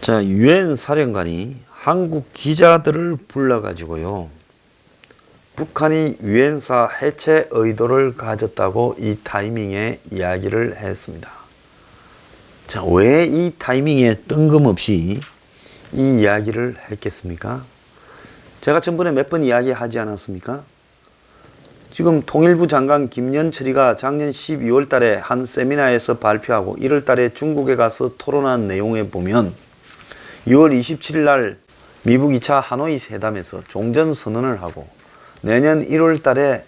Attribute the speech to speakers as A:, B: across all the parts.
A: 자, 유엔 사령관이 한국 기자들을 불러가지고요, 북한이 유엔사 해체 의도를 가졌다고 이 타이밍에 이야기를 했습니다. 자, 왜 이 타이밍에 뜬금없이 이 이야기를 했겠습니까? 제가 전번에 몇 번 이야기하지 않았습니까? 지금 통일부 장관 김연철이가 작년 12월 달에 한 세미나에서 발표하고 1월 달에 중국에 가서 토론한 내용에 보면 2월 27일 날 미북 2차 하노이 회담에서 종전선언을 하고 내년 1월 달에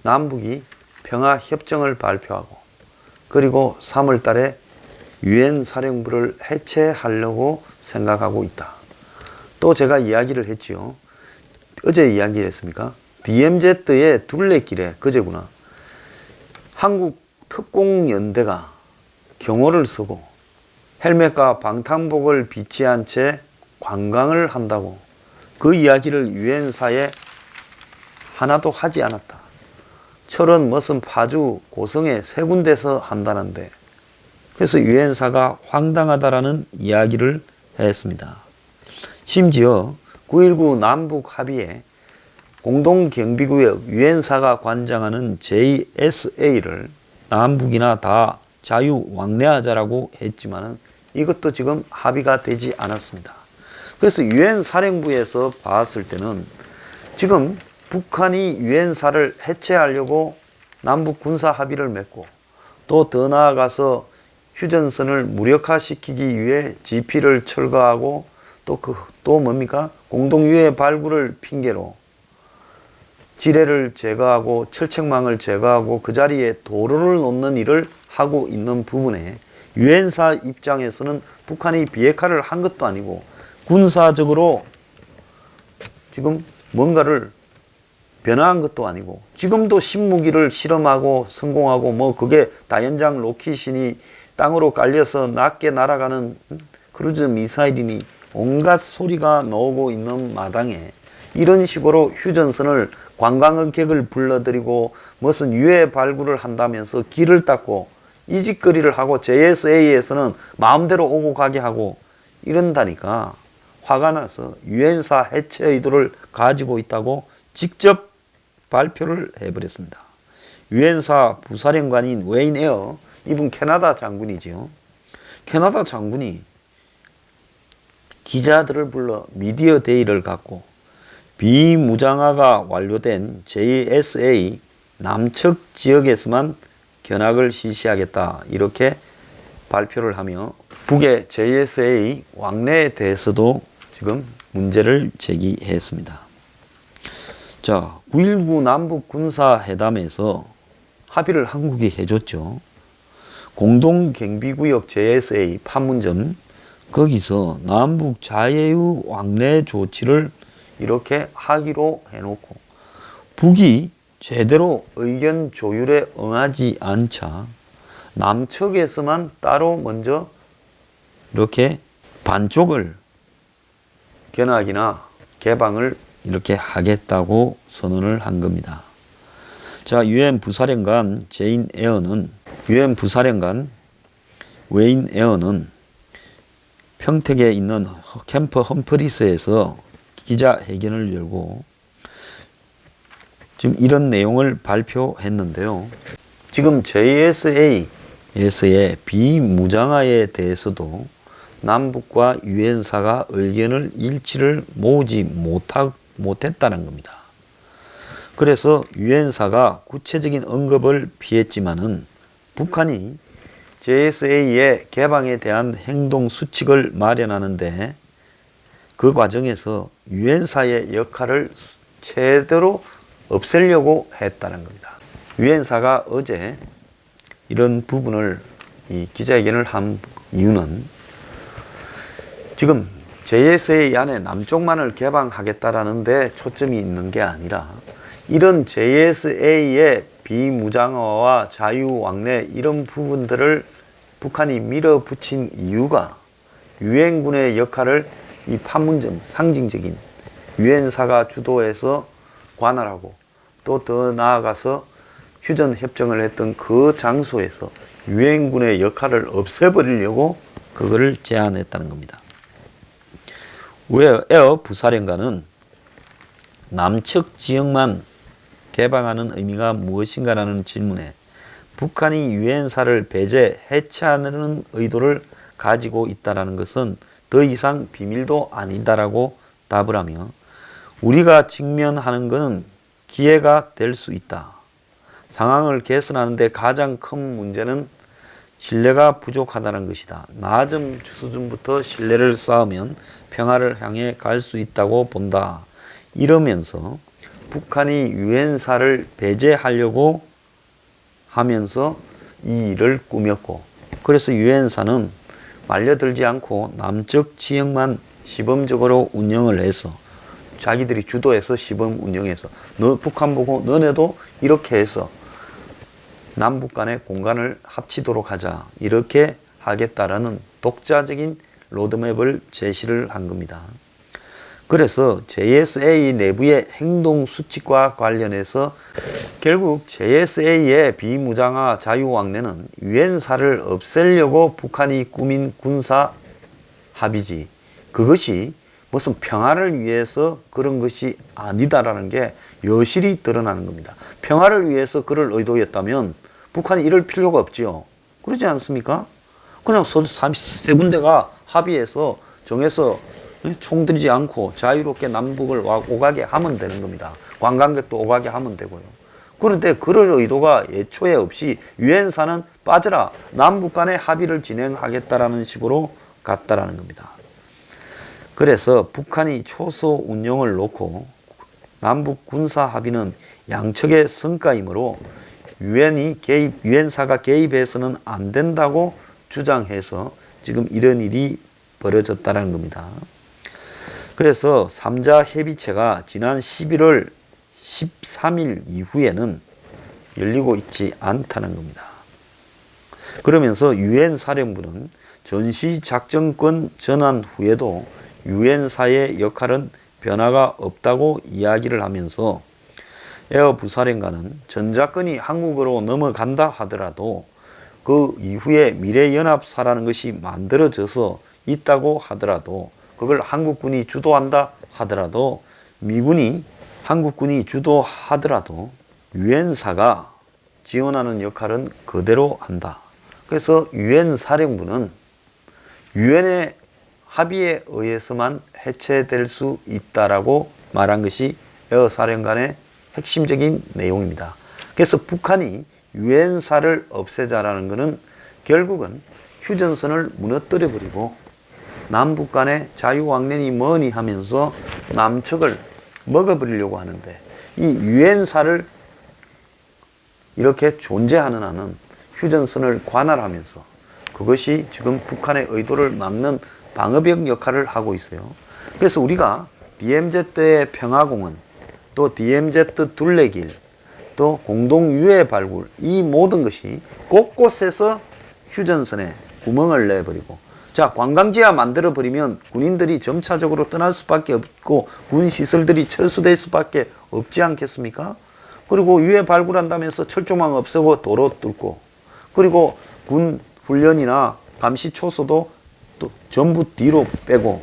A: 남북이 평화협정을 발표하고 그리고 3월 달에 유엔 사령부를 해체하려고 생각하고 있다. 또 제가 이야기를 했지요. 어제 이야기를 했습니까? DMZ의 둘레길에 그제구나. 한국 특공연대가 경호를 서고 헬멧과 방탄복을 비치한 채 관광을 한다고 그 이야기를 유엔사에 하나도 하지 않았다. 철원, 머슴, 파주, 고성에 세 군데서 한다는데 그래서 유엔사가 황당하다라는 이야기를 했습니다. 심지어 9.19 남북 합의에 공동경비구역 유엔사가 관장하는 JSA를 남북이나 다 자유 왕래하자라고 했지만은 이것도 지금 합의가 되지 않았습니다. 그래서 유엔 사령부에서 봤을 때는 지금 북한이 유엔사를 해체하려고 남북 군사 합의를 맺고 또 더 나아가서 휴전선을 무력화시키기 위해 GP를 철거하고 또 뭡니까? 공동유해 발굴을 핑계로 지뢰를 제거하고 철책망을 제거하고 그 자리에 도로를 놓는 일을 하고 있는 부분에 유엔사 입장에서는 북한이 비핵화를 한 것도 아니고 군사적으로 지금 뭔가를 변화한 것도 아니고 지금도 신무기를 실험하고 성공하고 뭐 그게 다연장 로켓이니 땅으로 깔려서 낮게 날아가는 크루즈 미사일이니 온갖 소리가 나오고 있는 마당에 이런 식으로 휴전선을 관광객을 불러들이고 무슨 유해 발굴을 한다면서 길을 닦고 이 짓거리를 하고 JSA에서는 마음대로 오고 가게 하고 이런다니까 화가 나서 유엔사 해체 의도를 가지고 있다고 직접 발표를 해버렸습니다. 유엔사 부사령관인 웨인 에어, 이분 캐나다 장군이지요. 캐나다 장군이 기자들을 불러 미디어 데이를 갖고 비무장화가 완료된 JSA 남측 지역에서만 견학을 실시하겠다 이렇게 발표를 하며 북의 JSA 왕래에 대해서도 지금 문제를 제기했습니다. 자, 9.19 남북 군사회담에서 합의를 한국이 해줬죠. 공동경비구역 JSA 판문점 거기서 남북 자유 왕래 조치를 이렇게 하기로 해놓고 북이 제대로 의견 조율에 응하지 않자 남측에서만 따로 먼저 이렇게 반쪽을 견학이나 개방을 이렇게 하겠다고 선언을 한 겁니다. 자, 유엔 부사령관 유엔 부사령관 웨인 에어는 평택에 있는 캠프 험프리스에서 기자회견을 열고 지금 이런 내용을 발표했는데요. 지금 JSA에서의 비무장화에 대해서도 남북과 유엔사가 의견을 일치를 모으지 못했다는 겁니다. 그래서 유엔사가 구체적인 언급을 피했지만은 북한이 JSA의 개방에 대한 행동 수칙을 마련하는데 그 과정에서 유엔사의 역할을 제대로 없애려고 했다는 겁니다. 유엔사가 어제 이런 부분을 이 기자회견을 한 이유는 지금 JSA 안에 남쪽만을 개방하겠다라는 데 초점이 있는 게 아니라 이런 JSA의 비무장화와 자유왕래 이런 부분들을 북한이 밀어붙인 이유가 유엔군의 역할을 이 판문점 상징적인 유엔사가 주도해서 관할하고 또 더 나아가서 휴전협정을 했던 그 장소에서 유엔군의 역할을 없애버리려고 그거를 제안했다는 겁니다. 에어 부사령관은 남측 지역만 개방하는 의미가 무엇인가라는 질문에 북한이 유엔사를 배제, 해체하는 의도를 가지고 있다는 것은 더 이상 비밀도 아니다라고 답을 하며 우리가 직면하는 것은 기회가 될 수 있다. 상황을 개선하는 데 가장 큰 문제는 신뢰가 부족하다는 것이다. 낮은 수준부터 신뢰를 쌓으면 평화를 향해 갈 수 있다고 본다. 이러면서 북한이 유엔사를 배제하려고 하면서 이 일을 꾸몄고, 그래서 유엔사는 말려들지 않고 남쪽 지역만 시범적으로 운영을 해서 자기들이 주도해서 시범 운영해서 북한 보고 너네도 이렇게 해서 남북 간의 공간을 합치도록 하자, 이렇게 하겠다라는 독자적인 로드맵을 제시를 한 겁니다. 그래서 JSA 내부의 행동 수칙과 관련해서 결국 JSA의 비무장화 자유왕래는 유엔사를 없애려고 북한이 꾸민 군사 합의지, 그것이 무슨 평화를 위해서 그런 것이 아니다라는 게 여실히 드러나는 겁니다. 평화를 위해서 그럴 의도였다면 북한이 이럴 필요가 없지요. 그러지 않습니까? 그냥 세 군데가 합의해서 정해서 총 들이지 않고 자유롭게 남북을 오가게 하면 되는 겁니다. 관광객도 오가게 하면 되고요. 그런데 그럴 의도가 애초에 없이 유엔사는 빠져라, 남북 간의 합의를 진행하겠다라는 식으로 갔다라는 겁니다. 그래서 북한이 초소 운영을 놓고 남북 군사 합의는 양측의 성과이므로 유엔사가 개입해서는 안 된다고 주장해서 지금 이런 일이 벌어졌다는 겁니다. 그래서 3자 협의체가 지난 11월 13일 이후에는 열리고 있지 않다는 겁니다. 그러면서 유엔 사령부는 전시작전권 전환 후에도 유엔사의 역할은 변화가 없다고 이야기를 하면서 에어 부사령관은 전자권이 한국으로 넘어간다 하더라도 그 이후에 미래연합사라는 것이 만들어져서 있다고 하더라도, 그걸 한국군이 주도한다 하더라도, 미군이 한국군이 주도하더라도 유엔사가 지원하는 역할은 그대로 한다. 그래서 유엔 사령부는 유엔의 합의에 의해서만 해체될 수 있다라고 말한 것이 에어 사령관의 핵심적인 내용입니다. 그래서 북한이 유엔사를 없애자라는 것은 결국은 휴전선을 무너뜨려 버리고 남북 간의 자유왕래니 뭐니 하면서 남측을 먹어버리려고 하는데, 이 유엔사를 이렇게 존재하는 한은 휴전선을 관할하면서 그것이 지금 북한의 의도를 막는 방어벽 역할을 하고 있어요. 그래서 우리가 DMZ의 평화공원, 또 DMZ 둘레길, 또 공동유해 발굴, 이 모든 것이 곳곳에서 휴전선에 구멍을 내버리고, 자, 관광지화 만들어버리면 군인들이 점차적으로 떠날 수밖에 없고 군시설들이 철수될 수밖에 없지 않겠습니까? 그리고 유해 발굴한다면서 철조망 없애고 도로 뚫고, 그리고 군 훈련이나 감시 초소도 또 전부 뒤로 빼고,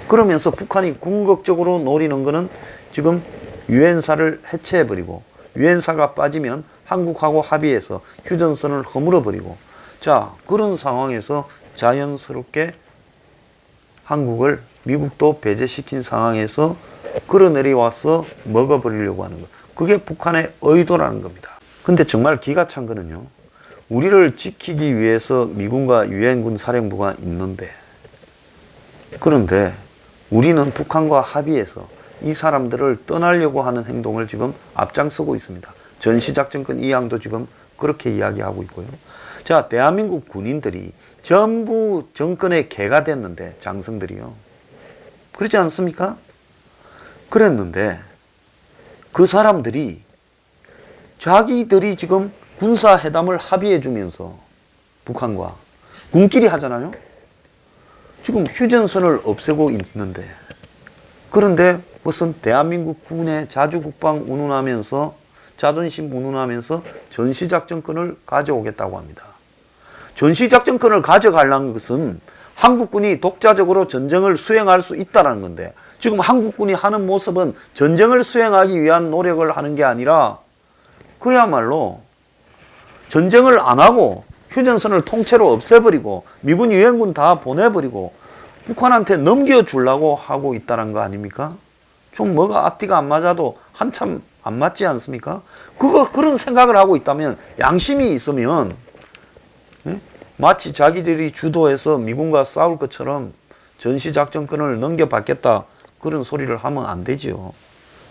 A: 그러면서 북한이 궁극적으로 노리는 것은 지금 유엔사를 해체해버리고, 유엔사가 빠지면 한국하고 합의해서 휴전선을 허물어버리고, 자, 그런 상황에서 자연스럽게 한국을 미국도 배제시킨 상황에서 끌어내려와서 먹어버리려고 하는 것, 그게 북한의 의도라는 겁니다. 근데 정말 기가 찬 거는요, 우리를 지키기 위해서 미군과 유엔군 사령부가 있는데, 그런데 우리는 북한과 합의해서 이 사람들을 떠나려고 하는 행동을 지금 앞장서고 있습니다. 전시작전권 이항도 지금 그렇게 이야기하고 있고요. 자, 대한민국 군인들이 전부 정권의 개가 됐는데, 장성들이요. 그렇지 않습니까? 그랬는데 그 사람들이 자기들이 지금 군사회담을 합의해 주면서 북한과 군끼리 하잖아요. 지금 휴전선을 없애고 있는데, 그런데 무슨 대한민국 군의 자주국방 운운하면서 자존심 운운하면서 전시작전권을 가져오겠다고 합니다. 전시작전권을 가져가려는 것은 한국군이 독자적으로 전쟁을 수행할 수 있다는 건데 지금 한국군이 하는 모습은 전쟁을 수행하기 위한 노력을 하는 게 아니라 그야말로 전쟁을 안 하고 휴전선을 통째로 없애버리고 미군 유엔군 다 보내버리고 북한한테 넘겨주려고 하고 있다는 거 아닙니까? 좀 뭐가 앞뒤가 안 맞아도 한참 안 맞지 않습니까? 그런 생각을 하고 있다면 양심이 있으면 마치 자기들이 주도해서 미군과 싸울 것처럼 전시작전권을 넘겨받겠다 그런 소리를 하면 안 되죠.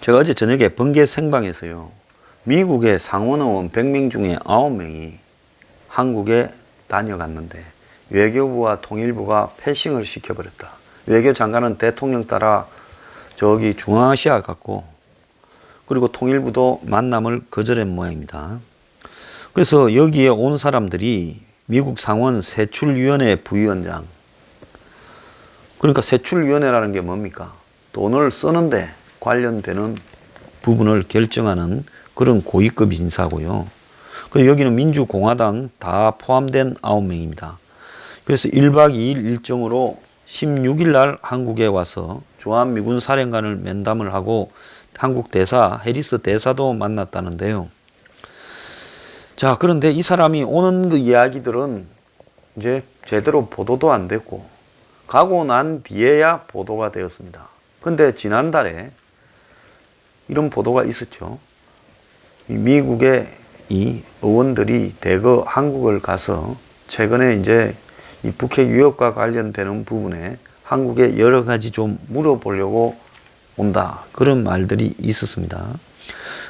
A: 제가 어제 저녁에 번개 생방에서요. 미국의 상원의원 100명 중에 9명이 한국에 다녀갔는데 외교부와 통일부가 패싱을 시켜버렸다. 외교장관은 대통령 따라 저기 중앙아시아 갔고 그리고 통일부도 만남을 거절한 모양입니다. 그래서 여기에 온 사람들이 미국 상원 세출위원회 부위원장, 그러니까 세출위원회라는 게 뭡니까? 돈을 쓰는데 관련되는 부분을 결정하는 그런 고위급 인사고요. 그리고 여기는 민주공화당 다 포함된 9명입니다. 그래서 1박 2일 일정으로 16일 날 한국에 와서 주한미군 사령관을 면담을 하고 한국 대사, 해리스 대사도 만났다는데요. 자, 그런데 이 사람이 오는 그 이야기들은 이제 제대로 보도도 안 됐고 가고 난 뒤에야 보도가 되었습니다. 근데 지난달에 이런 보도가 있었죠. 미국의 이 의원들이 대거 한국을 가서 최근에 이제 이 북핵 위협과 관련되는 부분에 한국에 여러 가지 좀 물어보려고 온다. 그런 말들이 있었습니다.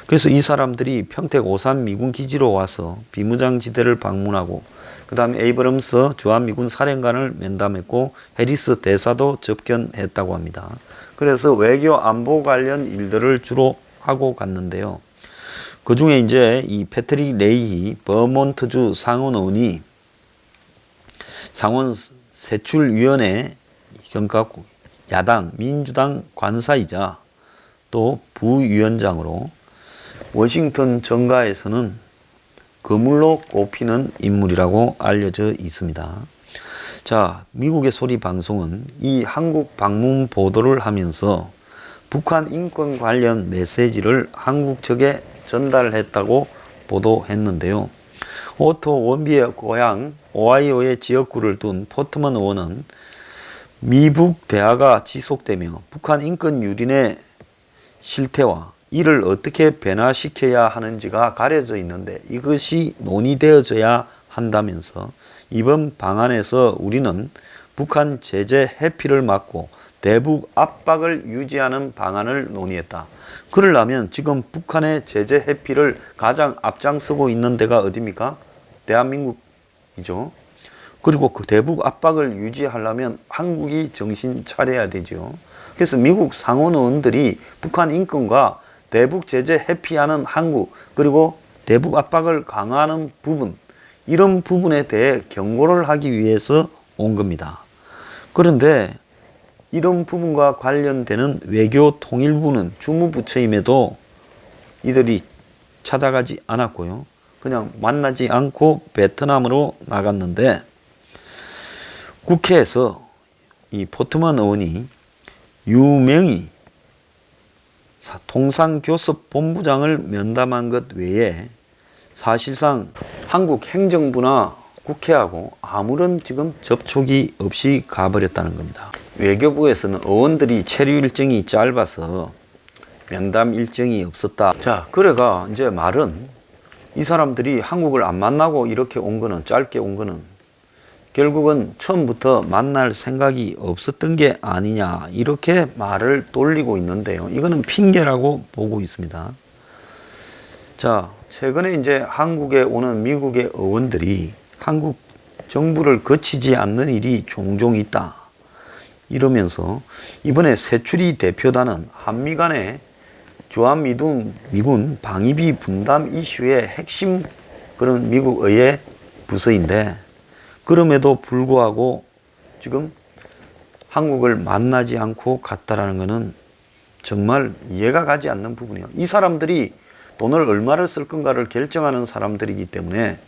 A: 그래서 이 사람들이 평택 오산 미군 기지로 와서 비무장지대를 방문하고 그 다음에 에이브럼스 주한미군 사령관을 면담했고 해리스 대사도 접견했다고 합니다. 그래서 외교 안보 관련 일들을 주로 하고 갔는데요. 그 중에 이제 이 패트릭 레이히 버몬트주 상원의원이 상원 세출위원회 경각 야당 민주당 관사이자 또 부위원장으로 워싱턴 정가에서는 거물로 꼽히는 인물이라고 알려져 있습니다. 자, 미국의 소리 방송은 이 한국 방문 보도를 하면서 북한 인권 관련 메시지를 한국 측에 전달했다고 보도했는데요. 오토 원비의 고향 오하이오의 지역구를 둔 포트먼 의원은 미북 대화가 지속되며 북한 인권 유린의 실태와 이를 어떻게 변화시켜야 하는지가 가려져 있는데 이것이 논의되어져야 한다면서 이번 방안에서 우리는 북한 제재 해피를 막고 대북 압박을 유지하는 방안을 논의했다. 그러려면 지금 북한의 제재 해피를 가장 앞장서고 있는 데가 어디입니까? 대한민국이죠. 그리고 그 대북 압박을 유지하려면 한국이 정신 차려야 되죠. 그래서 미국 상원의원들이 북한 인권과 대북 제재 해피하는 한국 그리고 대북 압박을 강화하는 부분 이런 부분에 대해 경고를 하기 위해서 온 겁니다. 그런데 이런 부분과 관련되는 외교통일부는 주무부처임에도 이들이 찾아가지 않았고요. 그냥 만나지 않고 베트남으로 나갔는데 국회에서 이 포트먼 의원이 유명히 통상교섭본부장을 면담한 것 외에 사실상 한국 행정부나 국회하고 아무런 지금 접촉이 없이 가버렸다는 겁니다. 외교부에서는 의원들이 체류 일정이 짧아서 면담 일정이 없었다. 자, 그래가 이제 말은 이 사람들이 한국을 안 만나고 이렇게 온 거는 짧게 온 거는 결국은 처음부터 만날 생각이 없었던 게 아니냐 이렇게 말을 돌리고 있는데요. 이거는 핑계라고 보고 있습니다. 자, 최근에 이제 한국에 오는 미국의 의원들이 한국 정부를 거치지 않는 일이 종종 있다. 이러면서 이번에 세출이 대표단은 한미 간의 주한미군 방위비 분담 이슈의 핵심 그런 미국 의회 부서인데 그럼에도 불구하고 지금 한국을 만나지 않고 갔다라는 것은 정말 이해가 가지 않는 부분이에요. 이 사람들이 돈을 얼마를 쓸 건가를 결정하는 사람들이기 때문에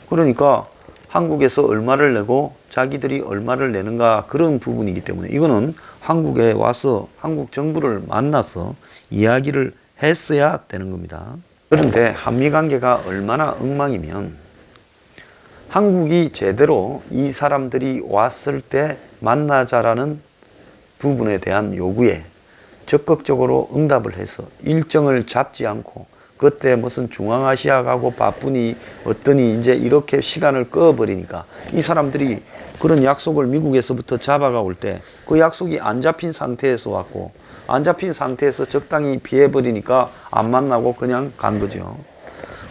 A: 그러니까 한국에서 얼마를 내고 자기들이 얼마를 내는가 그런 부분이기 때문에 이거는 한국에 와서 한국 정부를 만나서 이야기를 했어야 되는 겁니다. 그런데 한미 관계가 얼마나 엉망이면 한국이 제대로 이 사람들이 왔을 때 만나자라는 부분에 대한 요구에 적극적으로 응답을 해서 일정을 잡지 않고 그때 무슨 중앙아시아 가고 바쁘니 어떠니 이제 이렇게 시간을 꺼버리니까 이 사람들이 그런 약속을 미국에서부터 잡아가 올 때 그 약속이 안 잡힌 상태에서 왔고 안 잡힌 상태에서 적당히 피해버리니까 안 만나고 그냥 간 거죠.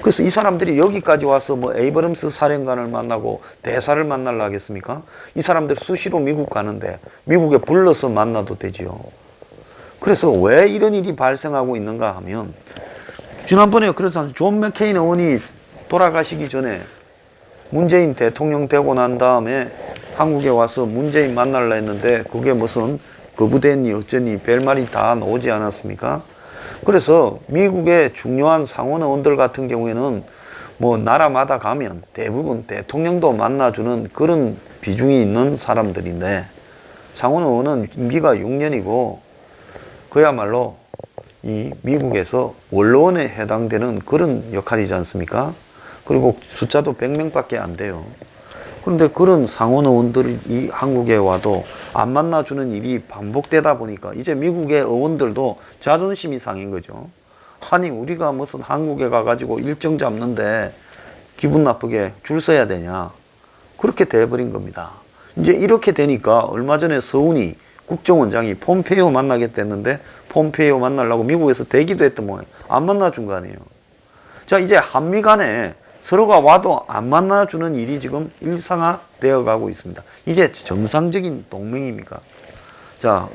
A: 그래서 이 사람들이 여기까지 와서 뭐 에이브럼스 사령관을 만나고 대사를 만나려 하겠습니까? 이 사람들 수시로 미국 가는데 미국에 불러서 만나도 되지요. 그래서 왜 이런 일이 발생하고 있는가 하면 지난번에 그래서 존 맥케인 의원이 돌아가시기 전에 문재인 대통령 되고 난 다음에 한국에 와서 문재인 만나려 했는데 그게 무슨 거부됐니 어쩌니 별말이 다 나오지 않았습니까? 그래서 미국의 중요한 상원 의원들 같은 경우에는 뭐 나라마다 가면 대부분 대통령도 만나주는 그런 비중이 있는 사람들인데 상원 의원은 임기가 6년이고 그야말로 이 미국에서 원로원에 해당되는 그런 역할이지 않습니까? 그리고 숫자도 100명밖에 안 돼요. 그런데 그런 상원 의원들이 한국에 와도 안 만나주는 일이 반복되다 보니까 이제 미국의 의원들도 자존심이 상인 거죠. 아니 우리가 무슨 한국에 가가지고 일정 잡는데 기분 나쁘게 줄 서야 되냐. 그렇게 돼버린 겁니다. 이제 이렇게 되니까 얼마 전에 서훈이 국정원장이 폼페이오 만나겠다는데 폼페이오 만나려고 미국에서 대기도 했던 모양 안 만나준 거 아니에요. 자 이제 한미 간에 서로가 와도 안 만나주는 일이 지금 일상화되어 가고 있습니다. 이게 정상적인 동맹입니까? 자,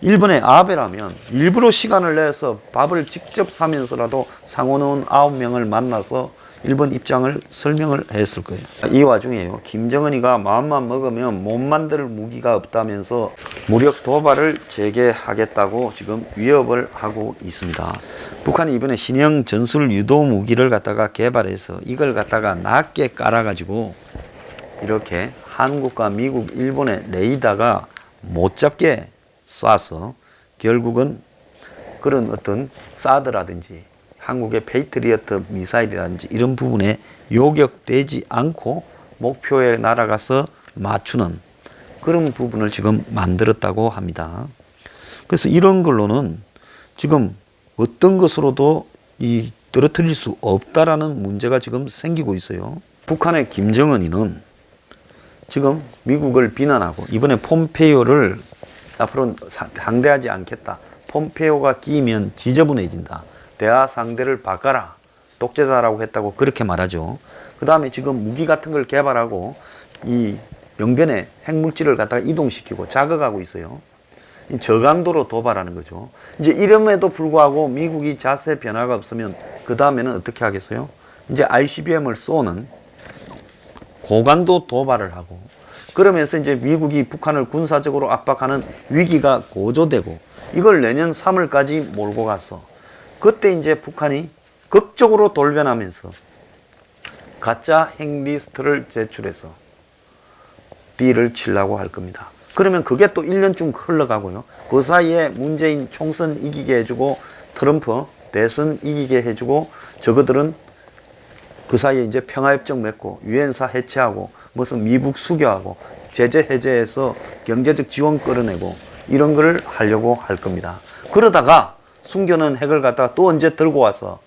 A: 일본의 아베라면 일부러 시간을 내서 밥을 직접 사면서라도 상원의원 9명을 만나서 일본 입장을 설명을 했을 거예요. 이 와중에요. 김정은이가 마음만 먹으면 못 만들 무기가 없다면서 무력 도발을 재개하겠다고 지금 위협을 하고 있습니다. 북한이 이번에 신형 전술 유도 무기를 갖다가 개발해서 이걸 갖다가 낮게 깔아가지고 이렇게 한국과 미국, 일본의 레이더가 못 잡게 쏴서 결국은 그런 어떤 사드라든지 한국의 페이트리어트 미사일이라든지 이런 부분에 요격되지 않고 목표에 날아가서 맞추는 그런 부분을 지금 만들었다고 합니다. 그래서 이런 걸로는 지금 어떤 것으로도 떨어뜨릴 수 없다라는 문제가 지금 생기고 있어요. 북한의 김정은이는 지금 미국을 비난하고 이번에 폼페이오를 앞으로는 상대하지 않겠다. 폼페이오가 끼면 지저분해진다. 대화 상대를 바꿔라. 독재자라고 했다고 그렇게 말하죠. 그 다음에 지금 무기 같은 걸 개발하고 이 영변에 핵물질을 갖다가 이동시키고 자극하고 있어요. 저강도로 도발하는 거죠. 이제 이름에도 불구하고 미국이 자세 변화가 없으면 그 다음에는 어떻게 하겠어요? 이제 ICBM을 쏘는 고강도 도발을 하고 그러면서 이제 미국이 북한을 군사적으로 압박하는 위기가 고조되고 이걸 내년 3월까지 몰고 갔어. 그때 이제 북한이 극적으로 돌변하면서 가짜 핵리스트를 제출해서 딜을 치려고 할 겁니다. 그러면 그게 또 1년쯤 흘러가고요. 그 사이에 문재인 총선 이기게 해주고 트럼프 대선 이기게 해주고 저거들은 그 사이에 이제 평화협정 맺고 유엔사 해체하고 무슨 미국 수교하고 제재 해제해서 경제적 지원 끌어내고 이런 걸 하려고 할 겁니다. 그러다가 숨겨놓은 핵을 갖다가 또 언제 들고 와서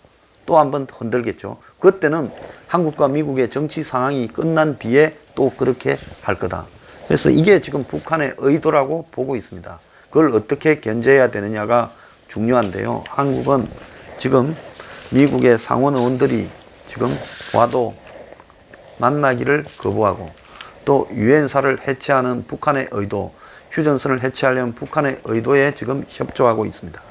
A: 또 한번 흔들겠죠. 그때는 한국과 미국의 정치 상황이 끝난 뒤에 또 그렇게 할 거다. 그래서 이게 지금 북한의 의도라고 보고 있습니다. 그걸 어떻게 견제해야 되느냐가 중요한데요. 한국은 지금 미국의 상원 의원들이 지금 와도 만나기를 거부하고 또 유엔사를 해체하는 북한의 의도, 휴전선을 해체하려는 북한의 의도에 지금 협조하고 있습니다.